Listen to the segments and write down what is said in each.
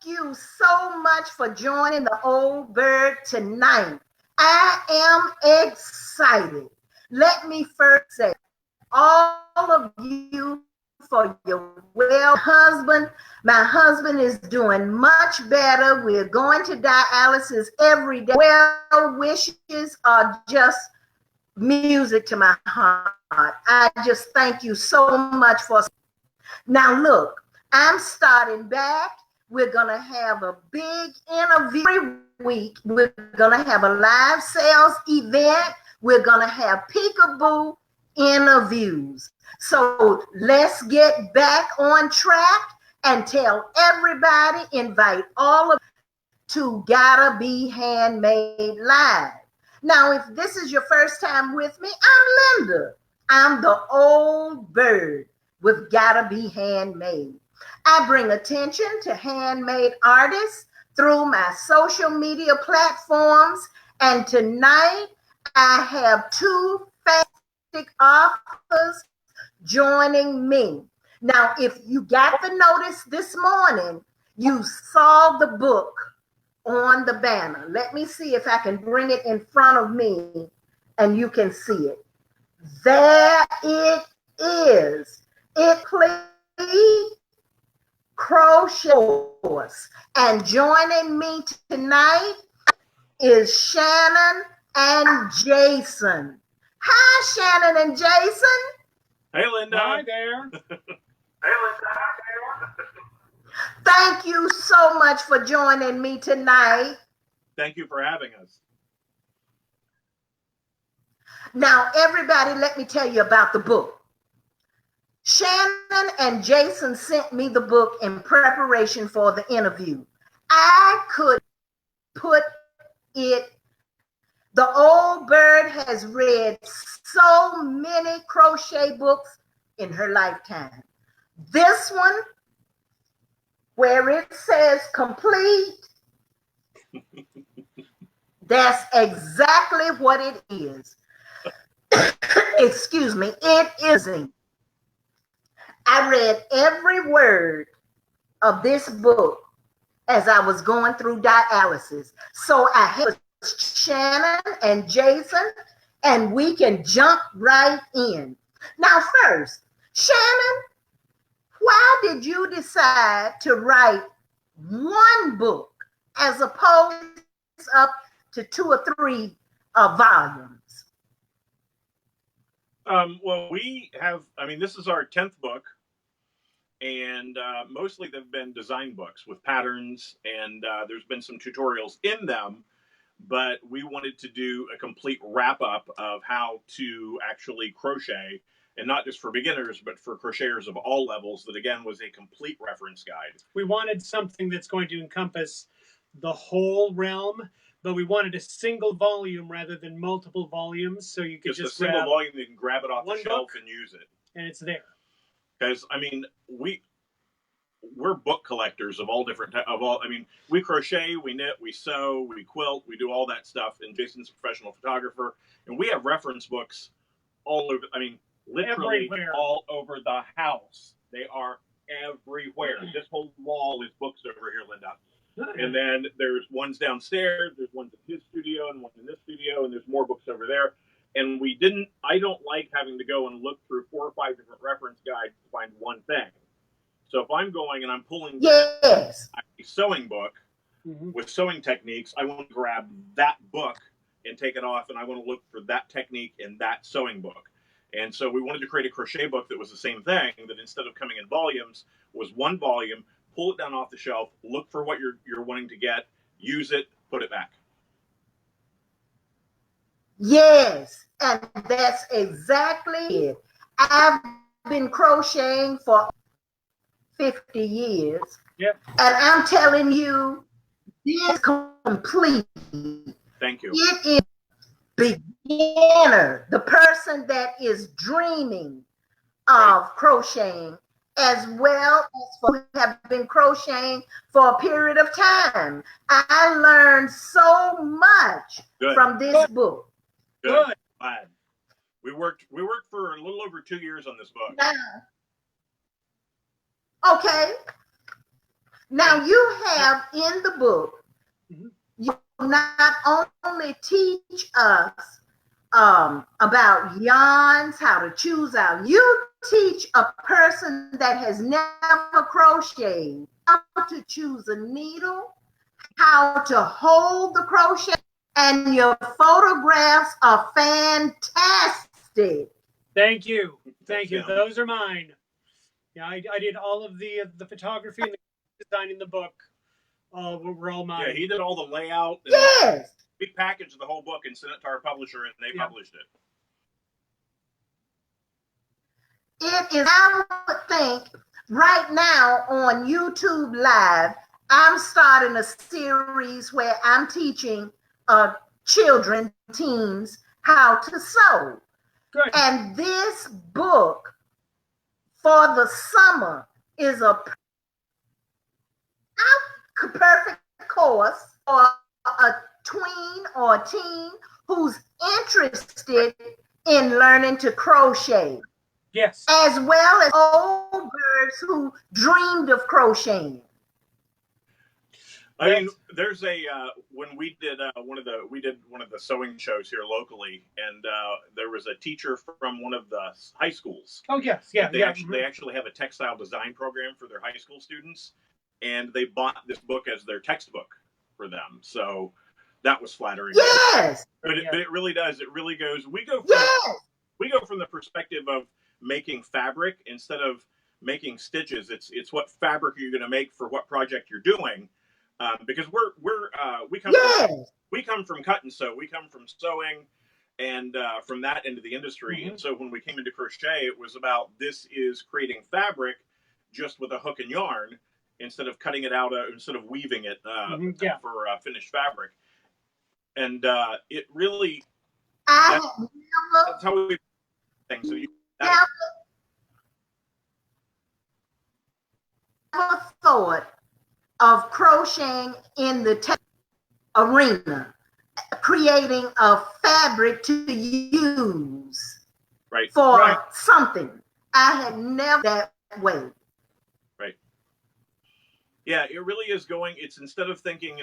you so much for joining the Old Bird tonight. I am excited. Let me first say, all of you for your husband. My husband is doing much better. We're going to dialysis every day. Well wishes are just music to my heart. I just thank you so much for. Now look, I'm starting back. We're going to have a big interview every week. We're going to have a live sales event. We're going to have peekaboo interviews. So let's get back on track and tell everybody, invite all of to Gotta Be Handmade Live. Now, if this is your first time with me, I'm Linda. I'm the Old Bird with Gotta Be Handmade. I bring attention to handmade artists through my social media platforms, and tonight I have two fantastic authors joining me. Now, if you got the notice this morning, you saw the book on the banner. Let me see if I can bring it in front of me and you can see it. There it is. It please Crochet Course. And joining me tonight is Shannon and Jason. Hi, Shannon and Jason. Hey, Linda. Hi there. Thank you so much for joining me tonight. Thank you for having us. Now, everybody, let me tell you about the book. Shannon and Jason sent me the book in preparation for the interview. I could put it. The Old Bird has read so many crochet books in her lifetime. This one, where it says complete, that's exactly what it is. Excuse me, it isn't. I read every word of this book as I was going through dialysis. So I have Shannon and Jason, and we can jump right in. Now, first, Shannon, why did you decide to write one book as opposed up to 2 or 3 volumes? Well, we have, this is our 10th book, and mostly they've been design books with patterns, and there's been some tutorials in them, but we wanted to do a complete wrap-up of how to actually crochet, and not just for beginners, but for crocheters of all levels. That, again, was a complete reference guide. We wanted something that's going to encompass the whole realm, but we wanted a single volume rather than multiple volumes, so you could just a single volume, you can grab it off the shelf and use it. And it's there. Because, we're book collectors of all different we crochet, we knit, we sew, we quilt, we do all that stuff, and Jason's a professional photographer, and we have reference books all over, literally everywhere. All over the house. They are everywhere. This whole wall is books over here, Linda. And then there's ones downstairs, there's ones in his studio and one in this studio, and there's more books over there. And I don't like having to go and look through 4 or 5 different reference guides to find one thing. So if I'm going and I'm pulling a sewing book with sewing techniques, I want to grab that book and take it off, and I want to look for that technique in that sewing book. And so we wanted to create a crochet book that was the same thing, that instead of coming in volumes, was one volume, pull it down off the shelf, look for what you're wanting to get, use it, put it back. Yes, and that's exactly it. I've been crocheting for 50 years. Yep. And I'm telling you, this is complete. Thank you. It is beginner, the person that is dreaming of crocheting, as well as who have been crocheting for a period of time. I learned so much from this book. Good. Glad. We worked for a little over 2 years on this book. Okay. Now you have in the book, Mhm. you not only teach us about yarns, how to choose out. You teach a person that has never crocheted how to choose a needle, how to hold the crochet, and your photographs are fantastic. Thank you. Thank you. Yeah. Those are mine. Yeah, I did all of the photography and the design in the book. Were all mine. Yeah, he did all the layout. And Yes. we packaged the whole book and sent it to our publisher, and they published it. It is, I would think, right now on YouTube Live, I'm starting a series where I'm teaching children, teens, how to sew. Good. And this book for the summer is a perfect course for a tween or a teen who's interested in learning to crochet. Yes. As well as old birds who dreamed of crocheting. I mean, there's a when we did one of the sewing shows here locally, and there was a teacher from one of the high schools. Oh yes, yeah, They actually have a textile design program for their high school students, and they bought this book as their textbook for them. So that was flattering. Yes. But it really does. It really goes. We go from the perspective of making fabric instead of making stitches. It's what fabric you're going to make for what project you're doing. Because we come from cut and sew. We come from sewing, and from that into the industry. Mm-hmm. And so when we came into crochet, it was about this is creating fabric just with a hook and yarn instead of cutting it out, instead of weaving it for finished fabric. And it really that's how we things. So you never thought of crocheting in the arena, creating a fabric to use for something. I had never that way. Right. Yeah, it really is going. It's instead of thinking,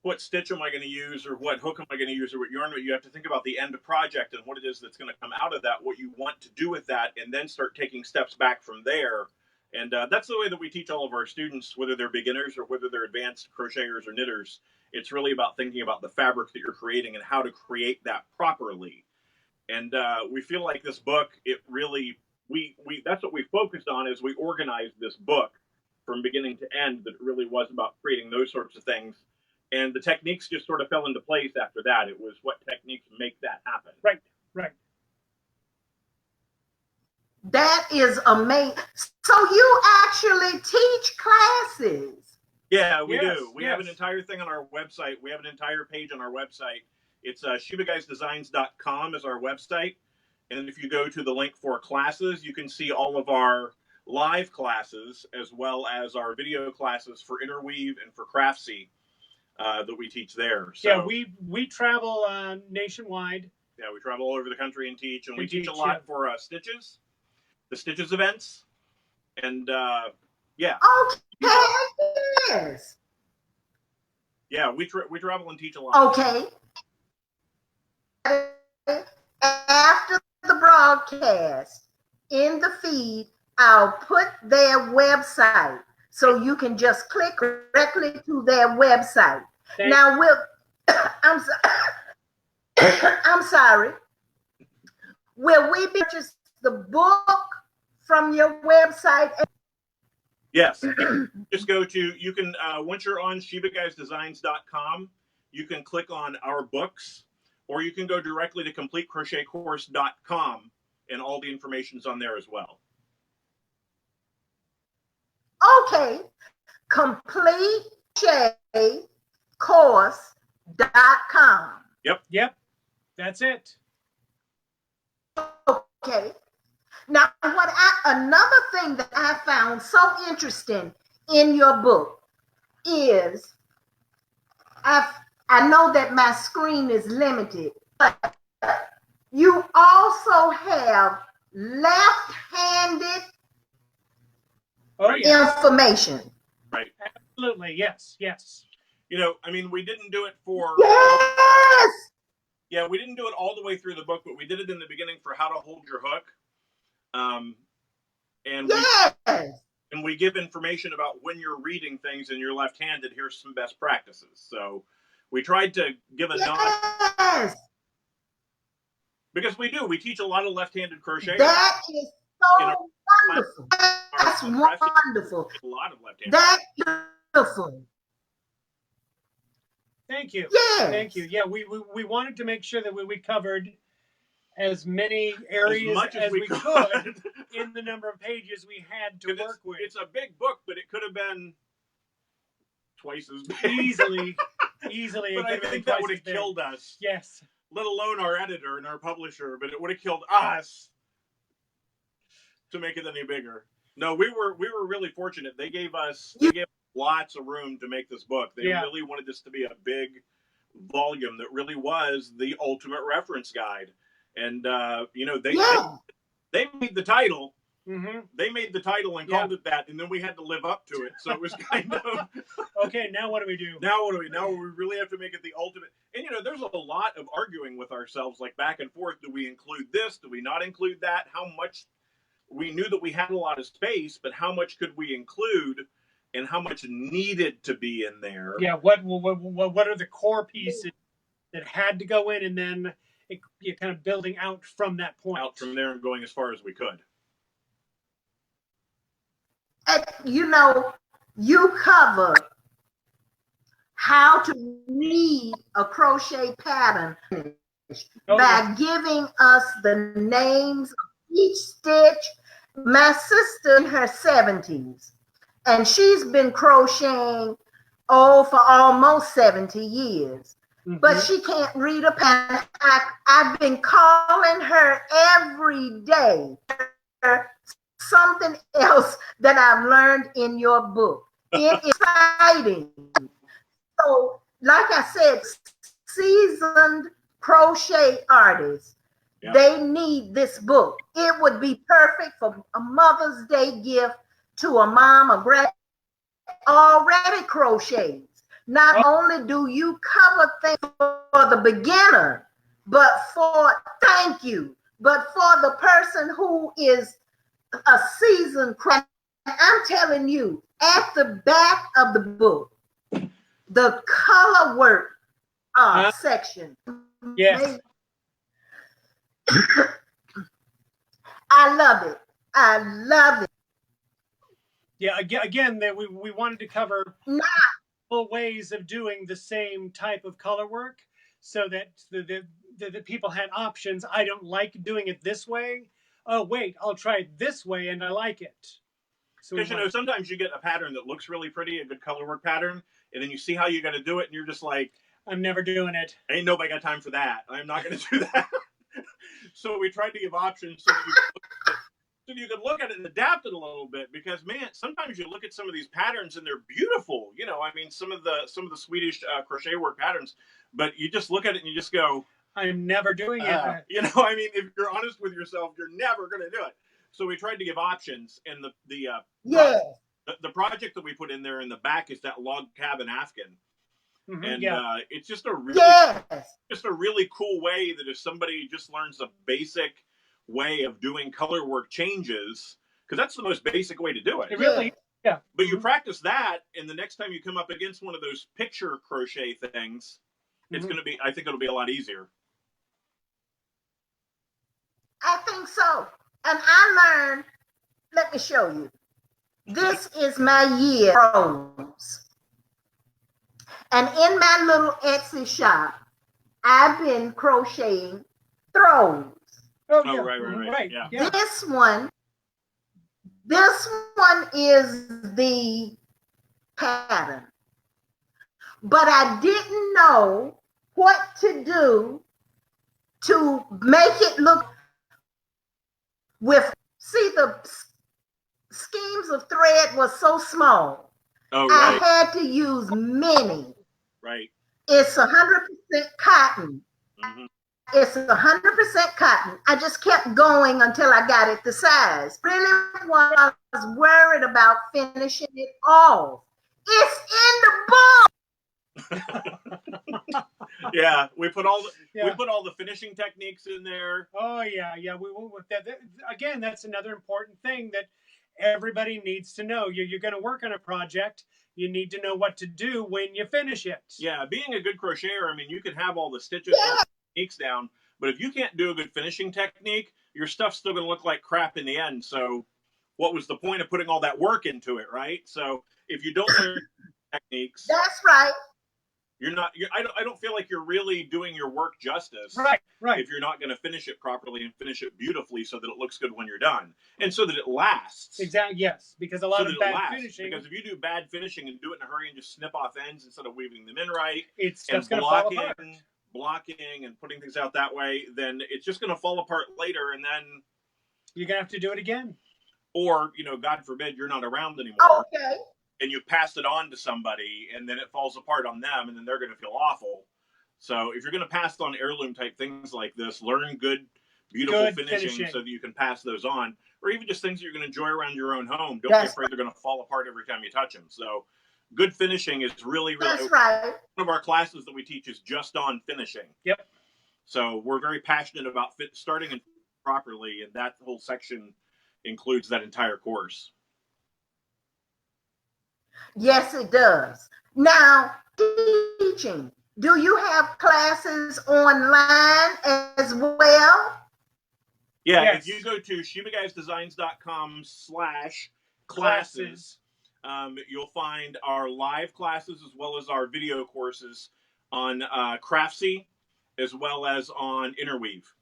what stitch am I going to use, or what hook am I going to use, or what yarn, you have to think about the end project and what it is that's going to come out of that, what you want to do with that, and then start taking steps back from there. And that's the way that we teach all of our students, whether they're beginners or whether they're advanced crocheters or knitters. It's really about thinking about the fabric that you're creating and how to create that properly. And we feel like this book, it really, we that's what we focused on as we organized this book from beginning to end, that it really was about creating those sorts of things. And the techniques just sort of fell into place after that. It was what techniques make that happen. Right. That is amazing. So you actually teach classes? Yeah, we do. We have an entire thing on our website. We have an entire page on our website. It's ShibaGuysDesigns.com is our website. And if you go to the link for classes, you can see all of our live classes as well as our video classes for Interweave and for Craftsy that we teach there. So, yeah, we travel nationwide. Yeah, we travel all over the country and teach. And we teach a lot for Stitches, the Stitches events. And yeah. Okay, yes. Yeah, we travel and teach a lot. Okay. After the broadcast, in the feed, I'll put their website so you can just click directly to their website. Now, I'm sorry. Will we purchase the book from your website? Yes. Just go to, you can, once you're on ShibaGuysDesigns.com, you can click on our books, or you can go directly to CompleteCrochetCourse.com, and all the information's on there as well. Okay. CompleteCrochetCourse.com. Yep. That's it. Okay. Now, another thing that I found so interesting in your book is, I know that my screen is limited, but you also have left-handed Oh, Right. yeah. information. Right. Absolutely. Yes. Yes. You know, I mean, we didn't do it for Yes. yeah, we didn't do it all the way through the book, but we did it in the beginning for how to hold your hook. And Yes. we give information about when you're reading things and you're left-handed, here's some best practices. So we tried to give a nod Yes. because we teach a lot of left-handed crocheters. That is in so wonderful. That's wonderful. A lot of left-handed. That's beautiful. Thank you. Yes. Thank you. Yeah, we wanted to make sure that we covered as many areas as we could in the number of pages we had to work with. It's a big book, but it could have been twice as big. Easily. But I think that would have killed us. Yes. Let alone our editor and our publisher, but it would have killed us to make it any bigger. No, we were really fortunate. They gave us lots of room to make this book. They really wanted this to be a big volume that really was the ultimate reference guide. And you know, they made the title. Mm-hmm. They made the title and called it that, and then we had to live up to it. So it was kind of okay. Now what do we do? Now we really have to make it the ultimate. And you know, there's a lot of arguing with ourselves, like back and forth. Do we include this? Do we not include that? How much? We knew that we had a lot of space, but how much could we include, and how much needed to be in there? Yeah. What are the core pieces that had to go in, and then you're kind of building out from that point. Out from there and going as far as we could. And, you know, you cover how to read a crochet pattern by giving us the names of each stitch. My sister in her 70s, and she's been crocheting for almost 70 years. Mm-hmm. But she can't read a pattern. I've been calling her every day. Something else that I've learned in your book. It is exciting. So, like I said, seasoned crochet artists, they need this book. It would be perfect for a Mother's Day gift to a mom or grandma already crochets. Not only do you cover things for the beginner, but for the person who is a seasoned craftsman. I'm telling you, at the back of the book, the color work section. Yes. I love it. I love it. Yeah, again, that we wanted to cover multiple ways of doing the same type of color work, so that the people had options. I don't like doing it this way. Oh, wait, I'll try it this way, and I like it. Because, you know, sometimes you get a pattern that looks really pretty, a good color work pattern, and then you see how you got to do it, and you're just like, I'm never doing it. Ain't nobody got time for that. I'm not going to do that. So we tried to give options so you could look at it and adapt it a little bit, because, man, sometimes you look at some of these patterns and they're beautiful. You know, I mean, some of the Swedish crochet work patterns, but you just look at it and you just go, I'm never doing it. You know, I mean, if you're honest with yourself, you're never going to do it. So we tried to give options, and the project that we put in there in the back is that log cabin Afghan. Mm-hmm, and it's just a really cool way that if somebody just learns a basic way of doing color work changes, because that's the most basic way to do it. It really, yeah. But you practice that, and the next time you come up against one of those picture crochet things, it's going to be, I think it'll be a lot easier. I think so. And I learned, let me show you. This is my year throws. And in my little Etsy shop, I've been crocheting throws. Oh, right. Yeah. This one is the pattern. But I didn't know what to do to make it look the schemes of thread was so small. Oh, right. I had to use mini. Right. It's 100% cotton. Mm-hmm. it's 100% cotton. I just kept going until I got it the size. Really was worried about finishing it off. It's in the book. Yeah, we put all the finishing techniques in there. Oh yeah. Again, that's another important thing that everybody needs to know. You're going to work on a project. You need to know what to do when you finish it. Yeah, being a good crocheter, I mean, you can have all the stitches and techniques down, but if you can't do a good finishing technique, your stuff's still going to look like crap in the end. So what was the point of putting all that work into it, right? So if you don't learn techniques, that's right. I don't feel like you're really doing your work justice. Right. If you're not going to finish it properly and finish it beautifully so that it looks good when you're done. And so that it lasts. Exactly. Yes. Because a lot of bad finishing. Because if you do bad finishing and do it in a hurry and just snip off ends instead of weaving them in right, it's and going to fall apart. Blocking and putting things out that way, then it's just going to fall apart later, and then you're going to have to do it again. Or, God forbid, you're not around anymore. Okay. And you've passed it on to somebody, and then it falls apart on them, and then they're going to feel awful. So if you're going to pass on heirloom type things like this, learn good, beautiful finishing so that you can pass those on, or even just things that you're going to enjoy around your own home. Don't be afraid they're going to fall apart every time you touch them. So good finishing is really that's right. One of our classes that we teach is just on finishing. Yep. So we're very passionate about starting and properly, and that whole section includes that entire course. Yes, it does. Now, teaching. Do you have classes online as well? Yeah, yes. If you go to ShebaGuysDesigns.com/classes, you'll find our live classes as well as our video courses on Craftsy as well as on Interweave.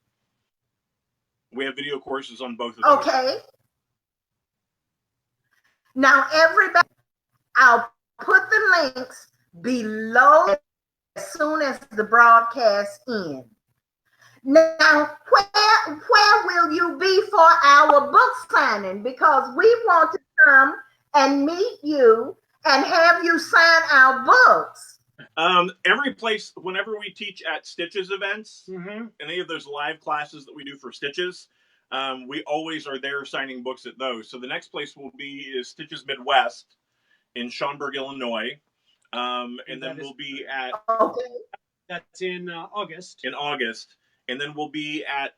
We have video courses on both of those. Okay. Now, everybody, I'll put the links below as soon as the broadcast ends. Now, where will you be for our book signing? Because we want to come and meet you and have you sign our books. Every place, whenever we teach at Stitches events, any of those live classes that we do for Stitches, we always are there signing books at those. So the next place will be is Stitches Midwest in Schaumburg, Illinois. And then we'll be at... Okay. That's in August. In August. And then we'll be at...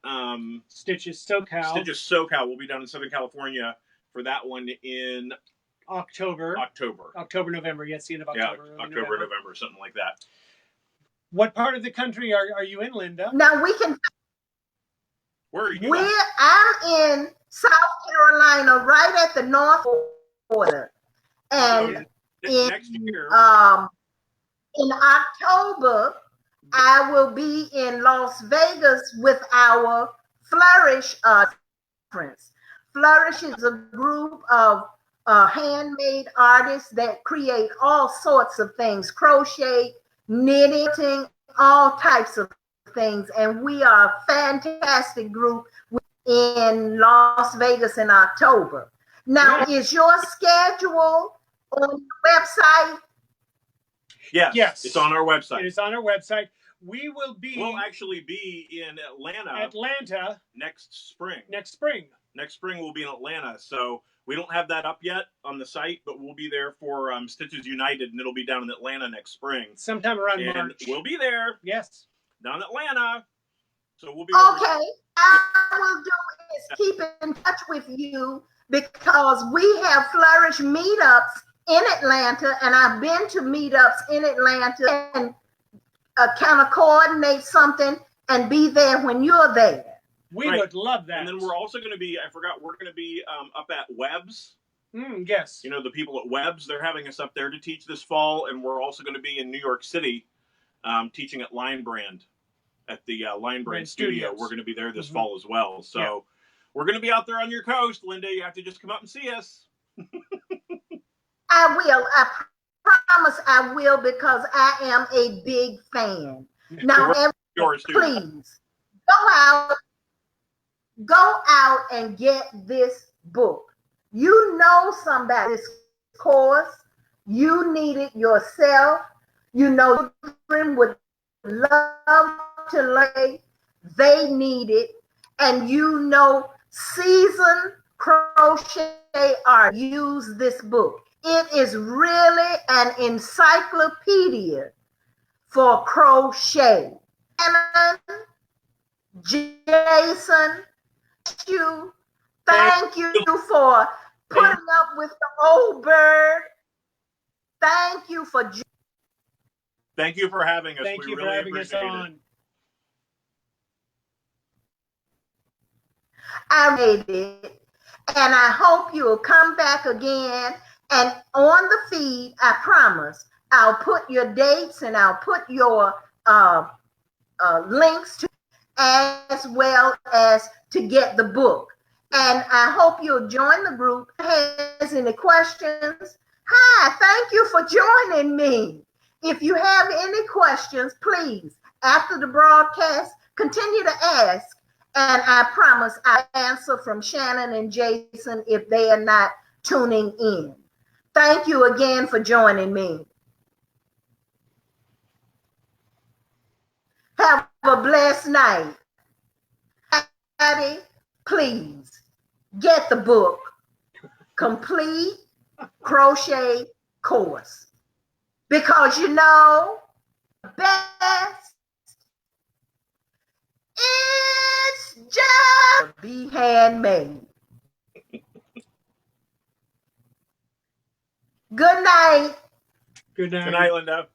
Stitches SoCal. Stitches SoCal. We'll be down in Southern California for that one in... October, November. Yes, the end of October. Yeah, October, November, something like that. What part of the country are you in, Linda? Now we can... Where are you? I'm in South Carolina, right at the north border. And next year, in October, I will be in Las Vegas with our Flourish conference. Flourish is a group of handmade artists that create all sorts of things, crochet, knitting, all types of things. And we are a fantastic group in Las Vegas in October. Now, is your schedule on the website? Yes. It's on our website. It is on our website. We'll actually be in Atlanta next spring. Next spring we'll be in Atlanta. So we don't have that up yet on the site, but we'll be there for Stitches United, and it'll be down in Atlanta next spring. Sometime around March. We'll be there. Yes. Down in Atlanta. So we'll be... Okay. I will do is keep in touch with you because we have Flourish meetups in Atlanta, and I've been to meetups in Atlanta and kind of coordinate something and be there when you're there. We would love that. And then we're also going to be, we're going to be up at Webb's. Yes. The people at Webb's, they're having us up there to teach this fall. And we're also going to be in New York City teaching at Line Brand, at the Line Brand Studio. We're going to be there this fall as well. So we're going to be out there on your coast, Linda. You have to just come up and see us. I will. I promise I will, because I am a big fan. Now, please go out and get this book. You know somebody's course. You need it yourself. Children would love to learn they need it, and you know seasoned crochet art use this book. It is really an encyclopedia for crochet. Shannon, Jason, thank you for putting up with the old bird. Thank you for having us. Thank you really for having us on. It. I made it, and I hope you'll come back again. And on the feed, I promise, I'll put your dates and I'll put your links to, as well as to get the book. And I hope you'll join the group. Has any questions? Hi, thank you for joining me. If you have any questions, please, after the broadcast, continue to ask. And I promise I'll answer from Shannon and Jason if they are not tuning in. Thank you again for joining me. Have a blessed night. Patty, please get the book, Complete Crochet Course. Because you know, best, it's just be handmade. Good night. Good night. Good night, Linda.